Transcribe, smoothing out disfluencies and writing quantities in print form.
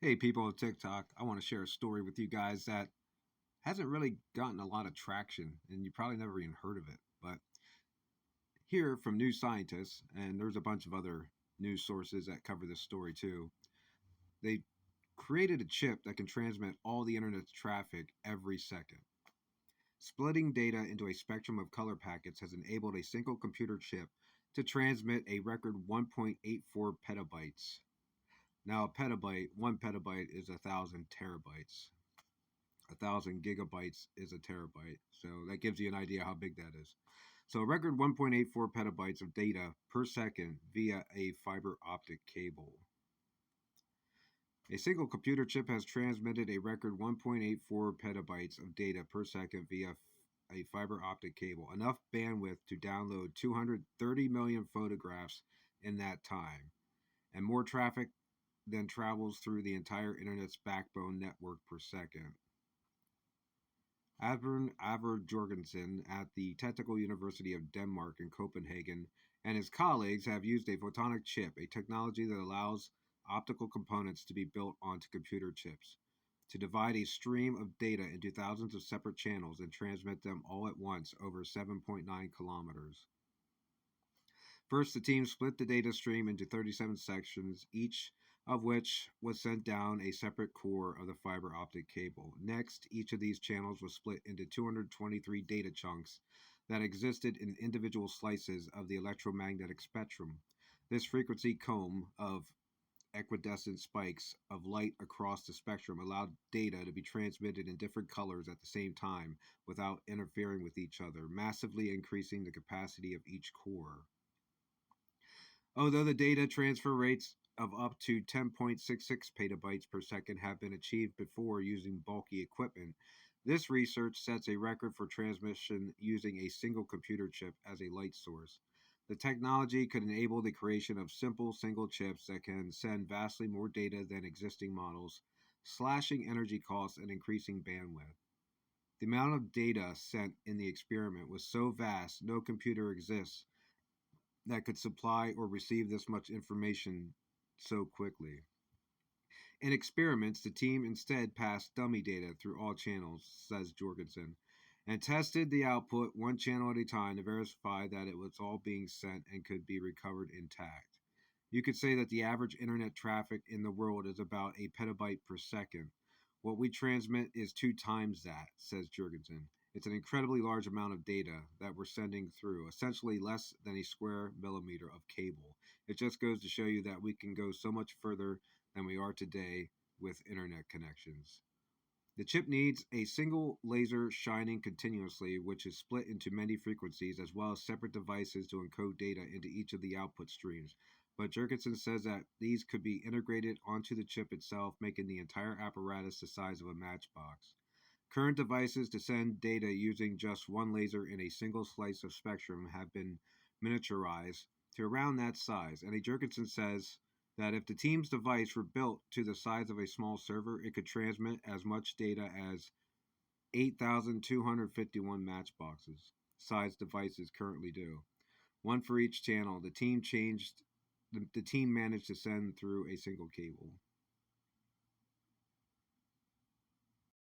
Hey, people of TikTok, I want to share a story with you guys that hasn't really gotten a lot of traction, and you probably never even heard of it. But here from New Scientists, and there's a bunch of other news sources that cover this story too, they created a chip that can transmit all the internet's traffic every second. Splitting data into a spectrum of color packets has enabled a single computer chip to transmit a record 1.84 petabytes. Now, one petabyte is 1,000 terabytes. 1,000 gigabytes is a terabyte. So that gives you an idea how big that is. So a record 1.84 petabytes of data per second via a fiber optic cable. A single computer chip has transmitted a record 1.84 petabytes of data per second via a fiber optic cable, enough bandwidth to download 230 million photographs in that time, and more traffic than travels through the entire internet's backbone network per second. Aver Jorgensen at the Technical University of Denmark in Copenhagen and his colleagues have used a photonic chip, a technology that allows optical components to be built onto computer chips, to divide a stream of data into thousands of separate channels and transmit them all at once over 7.9 kilometers. First, the team split the data stream into 37 sections, each of which was sent down a separate core of the fiber optic cable. Next, each of these channels was split into 223 data chunks that existed in individual slices of the electromagnetic spectrum. This frequency comb of equidistant spikes of light across the spectrum allowed data to be transmitted in different colors at the same time without interfering with each other, massively increasing the capacity of each core. Although the data transfer rates of up to 10.66 petabytes per second have been achieved before using bulky equipment, this research sets a record for transmission using a single computer chip as a light source. The technology could enable the creation of simple single chips that can send vastly more data than existing models, slashing energy costs and increasing bandwidth. The amount of data sent in the experiment was so vast no computer exists that could supply or receive this much information so quickly. In experiments, the team instead passed dummy data through all channels, says Jorgensen, and tested the output one channel at a time to verify that it was all being sent and could be recovered intact. You could say that the average internet traffic in the world is about a petabyte per second. What we transmit is 2 times that, says Jorgensen. It's an incredibly large amount of data that we're sending through, essentially less than a square millimeter of cable. It just goes to show you that we can go so much further than we are today with internet connections. The chip needs a single laser shining continuously, which is split into many frequencies, as well as separate devices to encode data into each of the output streams. But Jurgensen says that these could be integrated onto the chip itself, making the entire apparatus the size of a matchbox. Current devices to send data using just one laser in a single slice of spectrum have been miniaturized to around that size, and Jurgensen says that if the team's device were built to the size of a small server, it could transmit as much data as 8,251 matchboxes sized devices currently do, one for each channel. The team managed to send through a single cable.